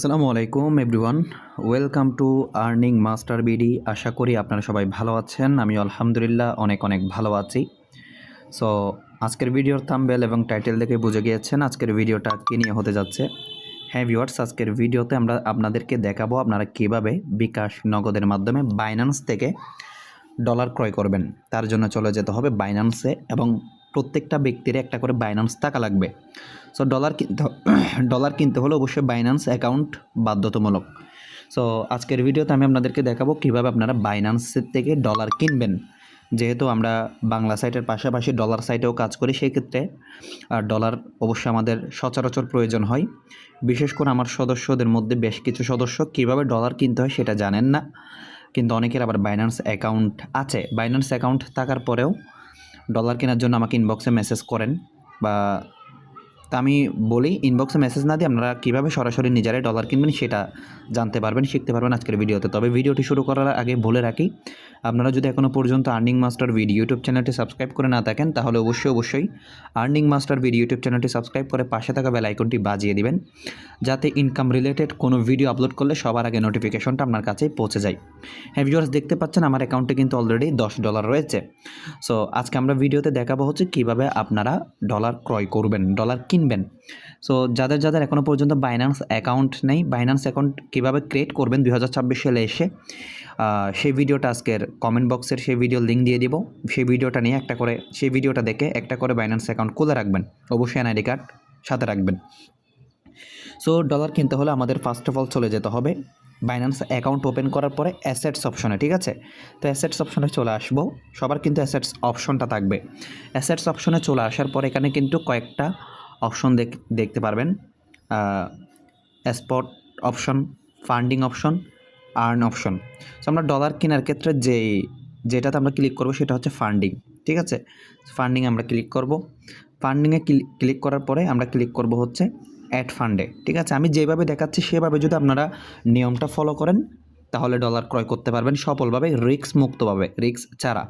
আসসালামু আলাইকুম everyone, welcome to earning master BD. আশা করি আপনারা সবাই ভালো আছেন। আমি আলহামদুলিল্লাহ অনেক ভালো আছি। সো আজকের ভিডিওর থাম্বনেল এবং টাইটেল দেখে বুঝে গিয়েছেন আজকের ভিডিওটা কী নিয়ে হতে যাচ্ছে। হ্যাঁ ভিউয়ার্স, আজকের ভিডিওতে আমরা আপনাদেরকে দেখাবো আপনারা কীভাবে বিকাশ নগদের মাধ্যমে বাইন্যান্স থেকে ডলার ক্রয় করবেন। তার জন্য চলে যেতে হবে বাইন্যান্সে এবং প্রত্যেকটা ব্যক্তির একটা করে বাইন্যান্স টাকা লাগবে। সো ডলার কিনতে হলে অবশ্যই বাইন্যান্স অ্যাকাউন্ট বাধ্যতামূলক। সো আজকের ভিডিওতে আমি আপনাদেরকে দেখাবো কীভাবে আপনারা বাইন্যান্সের থেকে ডলার কিনবেন। যেহেতু আমরা বাংলা সাইটের পাশাপাশি ডলার সাইটেও কাজ করি, সেই ক্ষেত্রে ডলার অবশ্যই আমাদের সচরাচর প্রয়োজন হয়। বিশেষ করে আমার সদস্যদের মধ্যে বেশ কিছু সদস্য কীভাবে ডলার কিনতে হয় সেটা জানেন না, কিন্তু অনেকের আবার বাইন্যান্স অ্যাকাউন্ট আছে। বাইন্যান্স অ্যাকাউন্ট থাকার পরেও ডলার কেনার জন্য আমাকে ইনবক্সে মেসেজ করেন, বা তা আমি বলি ইনবক্সে মেসেজ না দিয়ে আপনারা কীভাবে সরাসরি নিজেরাই ডলার কিনবেন সেটা জানতে পারবেন, শিখতে পারবেন আজকের ভিডিওতে। তবে ভিডিওটি শুরু করার আগে বলে রাখি, আপনারা যদি এখনও পর্যন্ত আর্নিং মাস্টার ভিডিও ইউটিউব চ্যানেলটি সাবস্ক্রাইব করে না থাকেন তাহলে অবশ্যই আর্নিং মাস্টার ভিডিও ইউটিউব চ্যানেলটি সাবস্ক্রাইব করে পাশে থাকা বেল আইকনটি বাজিয়ে দিবেন, যাতে ইনকাম রিলেটেড কোনো ভিডিও আপলোড করলে সবার আগে নোটিফিকেশনটা আপনার কাছেই পৌঁছে যায়। হ্যাঁ ভিউয়ার্স, দেখতে পাচ্ছেন আমার অ্যাকাউন্টে কিন্তু অলরেডি $10 রয়েছে। সো আজকে আমরা ভিডিওতে দেখাবো হচ্ছে কীভাবে আপনারা ডলার ক্রয় করবেন, ডলার কিনবেন। সো যাদের এখনও পর্যন্ত বাইন্যান্স অ্যাকাউন্ট নেই, বাইন্যান্স অ্যাকাউন্ট কীভাবে ক্রিয়েট করবেন 2026 সালে এসে, সেই ভিডিওটা আজকের কমেন্ট বক্সের সেই ভিডিওর লিঙ্ক দিয়ে দিব। সেই ভিডিওটা নিয়ে সেই ভিডিওটা দেখে একটা করে বাইন্যান্স অ্যাকাউন্ট খুলে রাখবেন, অবশ্যই এনআইডি কার্ড সাথে রাখবেন। সো ডলার কিনতে হলে আমাদের ফার্স্ট অফ অল চলে যেতে হবে বাইন্যান্স অ্যাকাউন্ট ওপেন করার পরে অ্যাসেটস অপশনে, ঠিক আছে? তো অ্যাসেটস অপশনে চলে আসবো, সবার কিন্তু অ্যাসেটস অপশনটা থাকবে। অ্যাসেটস অপশনে চলে আসার পর এখানে কিন্তু কয়েকটা অপশন দেখতে পারবেন, spot option, funding option, earn option. So আমরা ডলার কেনার ক্ষেত্রে যেটাতে আমরা ক্লিক করব সেটা হচ্ছে ফান্ডিং, ঠিক আছে? ফান্ডিংয়ে আমরা ক্লিক করব। ফান্ডিংয়ে ক্লিক করার পরে আমরা ক্লিক করব হচ্ছে অ্যাড ফান্ডে, ঠিক আছে? আমি যেভাবে দেখাচ্ছি সেভাবে যদি আপনারা নিয়মটা ফলো করেন তাহলে ডলার ক্রয় করতে পারবেন সফলভাবে, রিস্ক মুক্তভাবে, রিস্ক ছাড়া।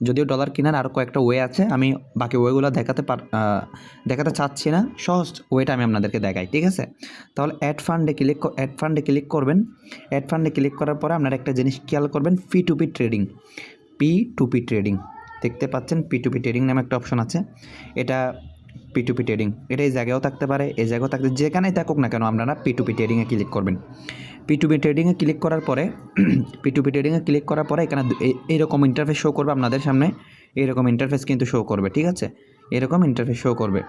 যদিও ডলার কেনার আরও কয়েকটা ওয়ে আছে, আমি বাকি ওয়েগুলো দেখাতে চাচ্ছি না, সহজ ওয়েটা আমি আপনাদেরকে দেখাই, ঠিক আছে? তাহলে অ্যাড ফান্ডে ক্লিক করবেন। অ্যাড ফান্ডে ক্লিক করার পরে আপনারা একটা জিনিস খেয়াল করবেন, P2P ট্রেডিং দেখতে পাচ্ছেন। P2P ট্রেডিং নামে একটা অপশন আছে, এটা P2P ট্রেডিং, এটা এই জায়গায়ও থাকতে পারে, এই জায়গাও থাকতে, যেখানেই থাকুক না কেন আপনারা P2P ট্রেডিংয়ে ক্লিক করবেন। P2P ট্রেডিংয়ে ক্লিক করার পরে এখানে এইরকম ইন্টারফেস শো করবে আপনাদের সামনে, এইরকম ইন্টারফেস কিন্তু শো করবে, ঠিক আছে? এরকম ইন্টারফেস শো করবে।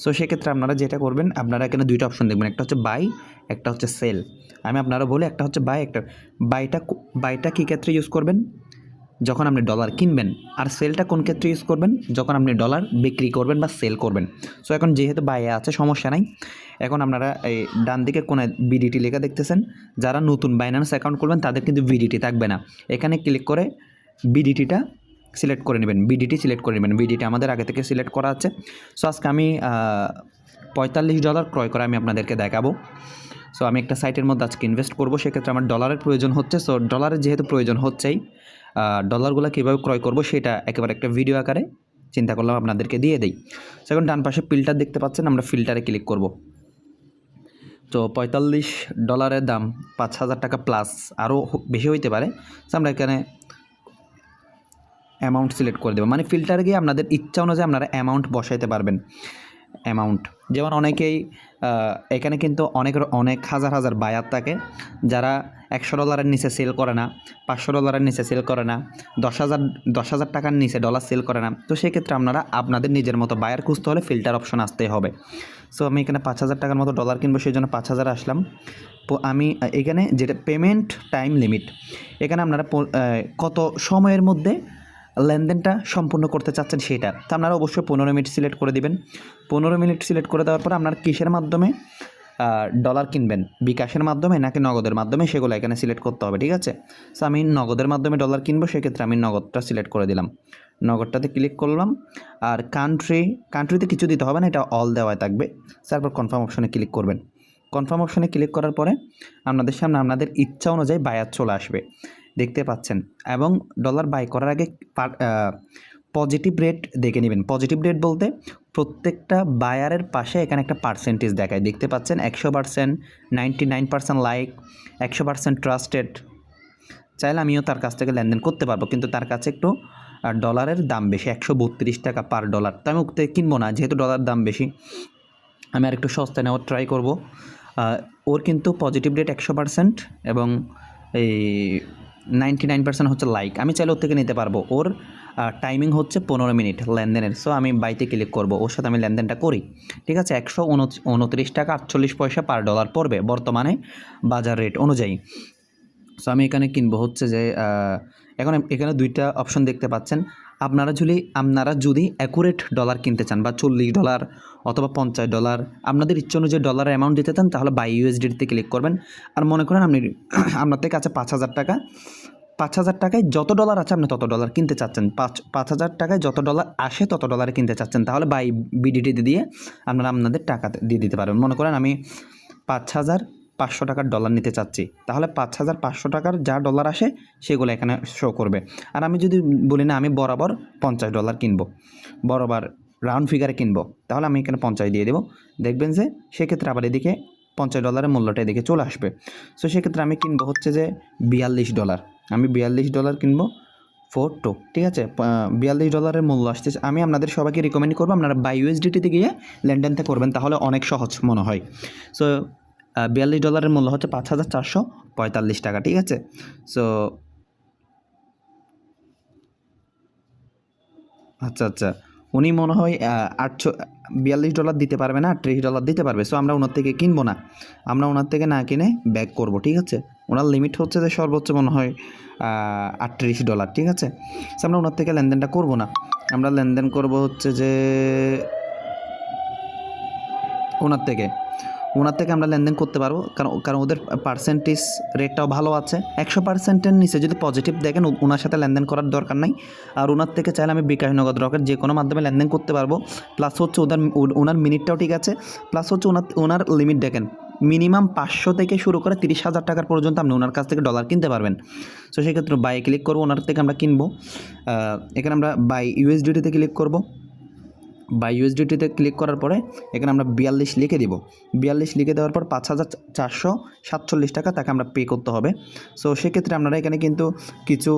সো সেক্ষেত্রে আপনারা যেটা করবেন, আপনারা এখানে দুইটা অপশন দেখবেন, একটা হচ্ছে বাই, একটা হচ্ছে সেল। আমি আপনারা বলি, একটা হচ্ছে বাই, একটা বাইটা কী ক্ষেত্রে ইউজ করবেন? যখন আপনি ডলার কিনবেন। আর সেলটা কোন ক্ষেত্রে ইউজ করবেন? যখন আপনি ডলার বিক্রি করবেন বা সেল করবেন। সো এখন যেহেতু বাইয়ে আছে সমস্যা নাই। এখন আপনারা এই ডান দিকে কোণে বিডিটি লেখা দেখতেছেন, যারা নতুন বাইন্যান্স অ্যাকাউন্ট করবেন তাদের কিন্তু বিডিটি থাকবে না। এখানে ক্লিক করে বিডিটিটা সিলেক্ট করে নেবেন, বিডিটি আমাদের আগে থেকে সিলেক্ট করা আছে। সো আজকে আমি $45 ক্রয় করে আমি আপনাদেরকে দেখাবো। সো আমি একটা সাইটের মধ্যে আজকে ইনভেস্ট করবো, সেক্ষেত্রে আমার ডলারের প্রয়োজন হচ্ছে। সো ডলারের যেহেতু প্রয়োজন হচ্ছেই, ডলারগুলো কীভাবে ক্রয় করবো সেটা একেবারে একটা ভিডিও আকারে চিন্তা করলাম আপনাদেরকে দিয়ে দিই। সো এখন ডান পাশে ফিল্টার দেখতে পাচ্ছেন, আমরা ফিল্টারে ক্লিক করব। তো $45 দাম, 5,000 টাকা প্লাস, আরও বেশি হইতে পারে। সো আমরা এখানে অ্যামাউন্ট সিলেক্ট করে দেবো, মানে ফিল্টারে গিয়ে আপনাদের ইচ্ছা অনুযায়ী আপনারা অ্যামাউন্ট বসাইতে পারবেন। অ্যামাউন্ট যেমন অনেকেই এখানে কিন্তু অনেক হাজার বায়ার থাকে, যারা $100 নিচে সেল করে না, $500 নিচে সেল করে না, 10,000 টাকার নিচে ডলার সেল করে না। তো সেক্ষেত্রে আপনারা আপনাদের নিজের মতো বায়ার খুঁজতে হলে ফিল্টার অপশন আসতেই হবে। সো আমি এখানে 5,000 টাকার মতো ডলার কিনবো, সেই জন্য 5,000 আসলাম। আমি এখানে যেটা পেমেন্ট টাইম লিমিট, এখানে আপনারা কত সময়ের মধ্যে লেনদেনটা সম্পূর্ণ করতে চাচ্ছেন সেটা। তো আপনারা অবশ্যই 15 মিনিট সিলেক্ট করে দিবেন। 15 মিনিট সিলেক্ট করে দেওয়ার পর আপনারা কিসের মাধ্যমে ডলার কিনবেন, বিকাশের মাধ্যমে নাকি নগদের মাধ্যমে, সেগুলো এখানে সিলেক্ট করতে হবে, ঠিক আছে? সো আমি নগদের মাধ্যমে ডলার কিনবো, সেক্ষেত্রে আমি নগদটা সিলেক্ট করে দিলাম, নগদটাতে ক্লিক করলাম। আর কান্ট্রিতে কিছু দিতে হবে না, এটা অল দেওয়াই থাকবে। তারপর কনফার্ম অপশনে ক্লিক করবেন। কনফার্ম অপশনে ক্লিক করার পরে আপনাদের সামনে আপনাদের ইচ্ছা অনুযায়ী বায়ার চলে আসবে, দেখতে পাচ্ছেন। এবং ডলার বাই করার আগে পজিটিভ রেট দেখে নেবেন। পজিটিভ রেট বলতে প্রত্যেকটা বায়ারের পাশে এখানে একটা পার্সেন্টেজ দেখায়, দেখতে পাচ্ছেন 100%, 99% লাইক, 100% ট্রাস্টেড। চাইলে আমিও তার কাছ থেকে লেনদেন করতে পারবো, কিন্তু তার কাছে একটু ডলারের দাম বেশি, 132 টাকা পার ডলার। তো আমি ওকে কিনবো না, যেহেতু ডলার দাম বেশি, আমি আর একটু সস্তায় নেওয়ার ট্রাই করব। ওর কিন্তু পজিটিভ রেট 100% এবং এই 99% হচ্ছে লাইক। আমি চাইলে ওর থেকে নিতে পারবো। ওর টাইমিং হচ্ছে 15 মিনিট লেনদেনের। সো আমি বাইতে ক্লিক করব, ওর সাথে আমি লেনদেনটা করি। ঠিক আছে, 129 টাকা 48 পয়সা পার ডলার পড়বে বর্তমানে বাজার রেট অনুযায়ী। সো আমি এখানে কিনবো হচ্ছে যে এখন এখানে দুইটা অপশন দেখতে পাচ্ছেন। আপনারা যদি অ্যাকুরেট ডলার কিনতে চান বা $40 অথবা $50, আপনাদের ইচ্ছে অনুযায়ী ডলারের অ্যামাউন্ট দিতে চান, তাহলে বাই ইউএসডিতে ক্লিক করবেন। আর মনে করেন আপনাদের কাছে 5,000 টাকা, 5,000 টাকায় যত ডলার আছে আপনি তত ডলার কিনতে চাচ্ছেন, 5,000 টাকায় যত ডলার আসে তত ডলারে কিনতে চাচ্ছেন, তাহলে বাই বিডিটি দিয়ে আপনারা আপনাদের টাকা দিয়ে দিতে পারবেন। মনে করেন আমি 5,500 টাকার ডলার নিতে চাচ্ছি, তাহলে 5,500 টাকার যা ডলার আসে সেগুলো এখানে শো করবে। আর আমি যদি বলি না, আমি বরাবর $50 কিনবো, বরাবর রাউন্ড ফিগারে কিনবো, তাহলে আমি এখানে 50 দিয়ে দেবো। দেখবেন যে সেক্ষেত্রে আবার এদিকে $50 মূল্যটা এদিকে চলে আসবে। সো সেক্ষেত্রে আমি কিনবো হচ্ছে যে $42। আমি $42 কিনবো 42। ঠিক আছে, $42 মূল্য আসতেছে। আমি আপনাদের সবাইকে রিকমেন্ড করবো আপনারা বাই ইউএসডিটিতে গিয়ে লেনদেনটা করবেন, তাহলে অনেক সহজ মনে হয়। সো $42 মূল্য হচ্ছে 5,445 টাকা। ঠিক আছে, সো আচ্ছা, উনি মনে হয় $42 দিতে পারবে না, $38 দিতে পারবে। সো আমরা ওনার থেকে কিনবো না, আমরা ওনার থেকে না কিনে ব্যাক করব। ঠিক আছে, ওনার লিমিট হচ্ছে যে সর্বোচ্চ মনে হয় $38। ঠিক আছে, সো আমরা ওনার থেকে লেনদেনটা করব না, আমরা লেনদেন করব হচ্ছে যে ওনার থেকে আমরা লেনদেন করতে পারবো, কারণ ওদের পার্সেন্টেজ রেটটাও ভালো আছে। 100%-এর নিচে যদি পজিটিভ দেখেন, ওনার সাথে লেনদেন করার দরকার নাই। আর ওনার থেকে চাইলে আমি বিকাশ, নগদ, রকেট যে কোনো মাধ্যমে লেনদেন করতে পারবো। প্লাস হচ্ছে ওনার মিনিটটাও ঠিক আছে। প্লাস হচ্ছে ওনার লিমিট দেখেন, মিনিমাম 500 থেকে শুরু করে 30,000 টাকার পর্যন্ত আপনি ওনার কাছ থেকে ডলার কিনতে পারবেন। সো সেক্ষেত্রে বাই ক্লিক করবো, ওনার থেকে আমরা কিনবো। এখানে আমরা বাই ইউএসডিটিতে ক্লিক করবো। বাই ইউএসডিটিতে ক্লিক করার পরে এখানে আমরা 42 লিখে দিব। 42 লিখে দেওয়ার পর 5,447 টাকা তাকে আমরা পে করতে হবে। সো সেক্ষেত্রে আপনারা এখানে কিন্তু কিছু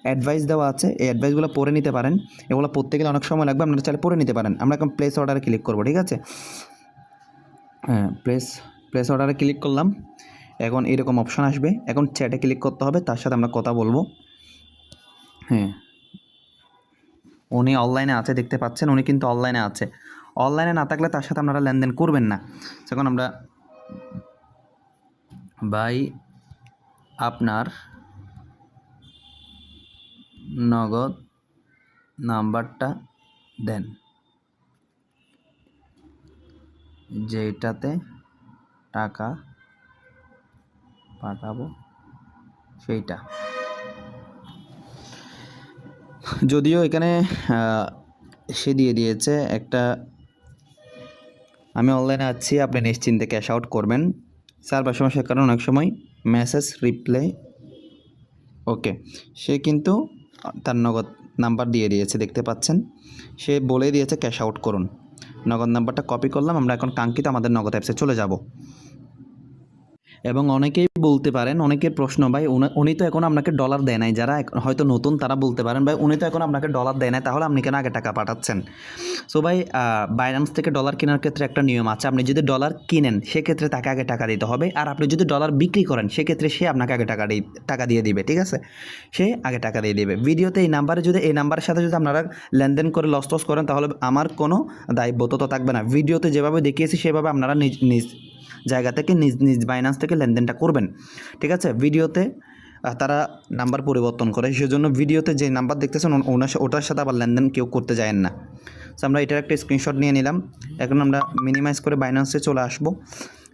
অ্যাডভাইস দেওয়া আছে, এই অ্যাডভাইসগুলো পড়ে নিতে পারেন। এগুলো পড়তে গেলে অনেক সময় লাগবে, আপনারা চাইলে পড়ে নিতে পারেন। আমরা এখন প্লেস অর্ডারে ক্লিক করবো। ঠিক আছে, হ্যাঁ, প্লেস অর্ডারে ক্লিক করলাম। এখন এরকম অপশন আসবে, এখন চ্যাটে ক্লিক করতে হবে, তার সাথে আমরা কথা বলবো। হ্যাঁ, উনি অনলাইনে আছে, দেখতে পাচ্ছেন উনি কিন্তু অনলাইনে আছে। অনলাইনে না থাকলে তার সাথে আপনারা লেনদেন করবেন না। এখন আমরা ভাই আপনার নগদ নাম্বারটা দেন, যেটাতে টাকা পাঠাবো সেইটা। যদিও এখানে সে দিয়ে দিয়েছে একটা, আমি অনলাইনে আছি, আপনি নিশ্চিন্তে ক্যাশ আউট করবেন। সার্ভার সমস্যার কারণে অনেক সময় মেসেজ রিপ্লাই, ওকে, সে কিন্তু তার নগদ নাম্বার দিয়ে দিয়েছে, দেখতে পাচ্ছেন সে বলে দিয়েছে ক্যাশ আউট করুন। নগদ নাম্বারটা কপি করলাম, আমরা এখন কাঙ্ক্ষিত আমাদের নগদ অ্যাপসে চলে যাব। এবং অনেকেই বলতে পারেন, অনেকের প্রশ্ন, ভাই উনি তো এখন আপনাকে ডলার দেয় নাই, যারা হয়তো নতুন তারা বলতে পারেন, ভাই উনি তো এখন আপনাকে ডলার দেয় নাই, তাহলে আপনি কেন আগে টাকা পাঠাচ্ছেন? সো ভাই, বাইন্যান্স থেকে ডলার কেনার ক্ষেত্রে একটা নিয়ম আছে, আপনি যদি ডলার কিনেন সেক্ষেত্রে তাকে আগে টাকা দিতে হবে, আর আপনি যদি ডলার বিক্রি করেন সেক্ষেত্রে সে আপনাকে আগে টাকা দিয়ে দিবে। ঠিক আছে, সে আগে টাকা দিয়ে দিবে। ভিডিওতে এই নাম্বারের সাথে যদি আপনারা লেনদেন করে লস করেন, তাহলে আমার কোনো দায়বদ্ধতা থাকবে না। ভিডিওতে যেভাবে দেখিয়েছি সেভাবে আপনারা নিজ জায়গা থেকে নিজ বাইন্যান্স থেকে লেনদেনটা করবেন। ঠিক আছে, ভিডিওতে তারা নাম্বার পরিবর্তন করে, সেজন্য ভিডিওতে যে নাম্বার দেখতেছেন ওটার সাথে আবার লেনদেন কেউ করতে যায়েন না। সো আমরা এটার একটা স্ক্রিনশট নিয়ে নিলাম। এখন আমরা মিনিমাইজ করে বাইন্যান্সে চলে আসবো,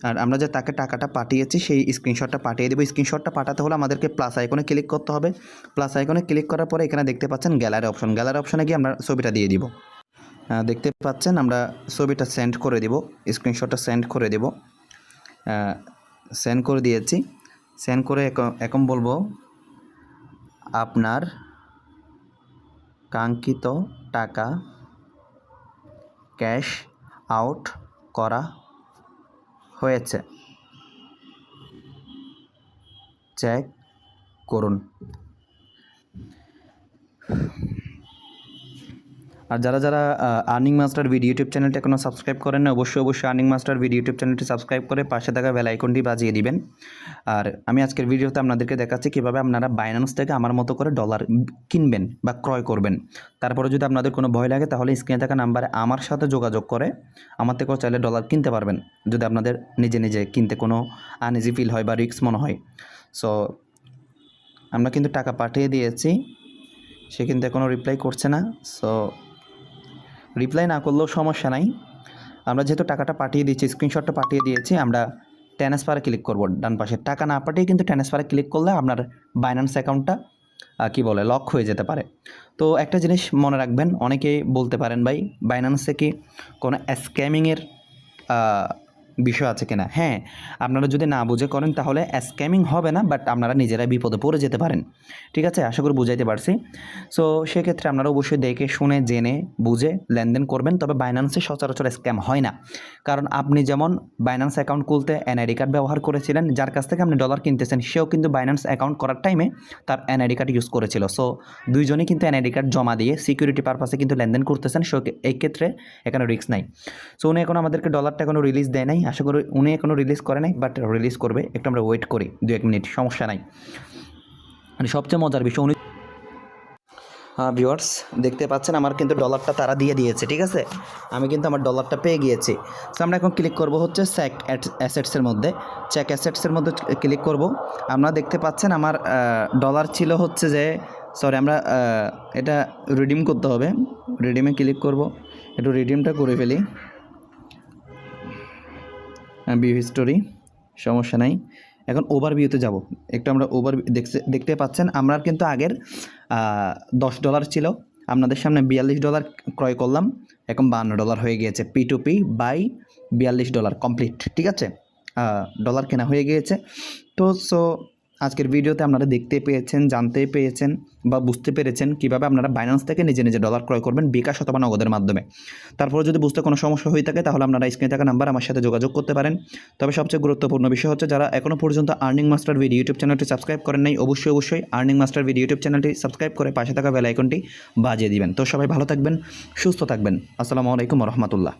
আর আমরা যে তাকে টাকাটা পাঠিয়েছি সেই স্ক্রিনশটটা পাঠিয়ে দেবো। স্ক্রিনশটটা পাঠাতে হলে আমাদেরকে প্লাস আইকনে ক্লিক করতে হবে। প্লাস আইকনে ক্লিক করার পরে এখানে দেখতে পাচ্ছেন গ্যালারি অপশনে গিয়ে আমরা ছবিটা দিয়ে দিব। দেখতে পাচ্ছেন আমরা ছবিটা সেন্ড করে দিব, স্ক্রিনশটটা সেন্ড করে দেব। সেন্ড করে দিয়েছি। সেন্ড করে এখন বলবো আপনার কাঙ্ক্ষিত টাকা ক্যাশ আউট করা হয়েছে চেক করুন। আর যারা যারা আর্নিং মাস্টার ভিডিও ইউটিউব চ্যানেলটি এখনও সাবস্ক্রাইব করেন না, অবশ্যই আর্নিং মাস্টার ভিডিও ইউটিউব চ্যানেলটি সাবস্ক্রাইব করে পাশে থাকা বেল আইকনটি বাজিয়ে দিবেন। আর আমি আজকের ভিডিওতে আপনাদেরকে দেখাচ্ছি কীভাবে আপনারা বাইন্যান্স থেকে আমার মতো করে ডলার কিনবেন বা ক্রয় করবেন। তারপরে যদি আপনাদের কোনো ভয় লাগে তাহলে স্ক্রিনে থাকা নাম্বারে আমার সাথে যোগাযোগ করে আমার থেকেও চাইলে ডলার কিনতে পারবেন, যদি আপনাদের নিজে নিজে কিনতে কোনো আনইজি ফিল হয় বা রিস্ক মনে হয়। সো আমরা কিন্তু টাকা পাঠিয়ে দিয়েছি, সে কিন্তু এখনও রিপ্লাই করছে না। সো রিপ্লাই না করলেও সমস্যা নাই, আমরা যেহেতু টাকাটা পাঠিয়ে দিয়েছি, স্ক্রিনশটটা পাঠিয়ে দিয়েছি, আমরা ট্রান্সফারে ক্লিক করব। ডান পাশে টাকা না পাঠিয়ে কিন্তু ট্রান্সফারে ক্লিক করলে আপনার বাইন্যান্স অ্যাকাউন্টটা লক হয়ে যেতে পারে। তো একটা জিনিস মনে রাখবেন, অনেকেই বলতে পারেন ভাই বাইন্যান্সে কি কোনো স্ক্যামিংয়ের বিষয় আছে কিনা। হ্যাঁ, আপনারা যদি না বুঝে করেন তাহলে স্ক্যামিং হবে না, বাট আপনারা নিজেরাই বিপদে পড়ে যেতে পারেন। ঠিক আছে, আশা করি বুঝাইতে পারছি। সো সেক্ষেত্রে আপনারা অবশ্যই দেখে শুনে জেনে বুঝে লেনদেন করবেন। তবে বাইন্যান্সে সচরাচর স্ক্যাম হয় না, কারণ আপনি যেমন বাইন্যান্স অ্যাকাউন্ট খুলতে এনআইডি কার্ড ব্যবহার করেছিলেন, যার কাছ থেকে আপনি ডলার কিনতেছেন সেও কিন্তু বাইন্যান্স অ্যাকাউন্ট করার টাইমে তার এনআইডি কার্ড ইউজ করেছিল। সো দুইজনই কিন্তু এনআইডি কার্ড জমা দিয়ে সিকিউরিটি পারপাসে কিন্তু লেনদেন করতেছেন। সো এই ক্ষেত্রে এখানে রিস্ক নাই। সো উনি এখন আমাদেরকে ডলারটা এখনও রিলিজ দেয় নাই, আশা করি উনি এখনও রিলিজ করে নাই, বাট রিলিজ করবে। একটু আমরা ওয়েট করি 2-1 মিনিট, সমস্যা নাই। মানে সবচেয়ে মজার বিষয়, উনি ভিউয়ার্স দেখতে পাচ্ছেন আমার কিন্তু ডলারটা তারা দিয়ে দিয়েছে। ঠিক আছে, আমি কিন্তু আমার ডলারটা পেয়ে গিয়েছি। সো আমরা এখন ক্লিক করব হচ্ছে চেক অ্যাসেটসের মধ্যে, চেক অ্যাসেটসের মধ্যে ক্লিক করব। আপনারা দেখতে পাচ্ছেন আমার ডলার ছিল হচ্ছে যে, সরি আমরা এটা রিডিম করতে হবে, রিডিমে ক্লিক করব, একটু রিডিমটা করে ফেলি। ভিউ হিস্টোরি, সমস্যা নাই। এখন ওভারভিউতে যাব, একটু আমরা দেখতে পাচ্ছেন আমরা কিন্তু আগের $10 ছিল, আপনাদের সামনে $42 ক্রয় করলাম, এখন $52 হয়ে গিয়েছে। P2P by $42 complete. ঠিক আছে, ডলার কেনা হয়ে গিয়েছে। তো সো আজকের ভিডিওতে আপনারা দেখতে পেয়েছেন, জানতে পেরেছেন বা বুঝতে পেরেছেন কীভাবে আপনারা বাইন্যান্স থেকে নিজে নিজে ডলার ক্রয় করবেন বিকাশ অথবা নগদের মাধ্যমে। তারপরে যদি বুঝতে কোনো সমস্যা হয়ে থাকে তাহলে আপনারা স্ক্রিনে থাকা নাম্বার আমার সাথে যোগাযোগ করতে পারেন। তবে সবচেয়ে গুরুত্বপূর্ণ বিষয় হচ্ছে, যারা এখনও পর্যন্ত আর্নিং মাস্টার ভিডিও ইউটিউব চ্যানেলটি সাবস্ক্রাইব করেন নাই, অবশ্যই আর্নিং মাস্টার ভিডিও ইউটিউব চ্যানেলটি সাবস্ক্রাইব করে পাশে থাকা বেল আইকনটি বাজিয়ে দিবেন। তো সবাই ভালো থাকবেন, সুস্থ থাকবেন। আসসালামু আলাইকুম ওয়া রাহমাতুল্লাহ।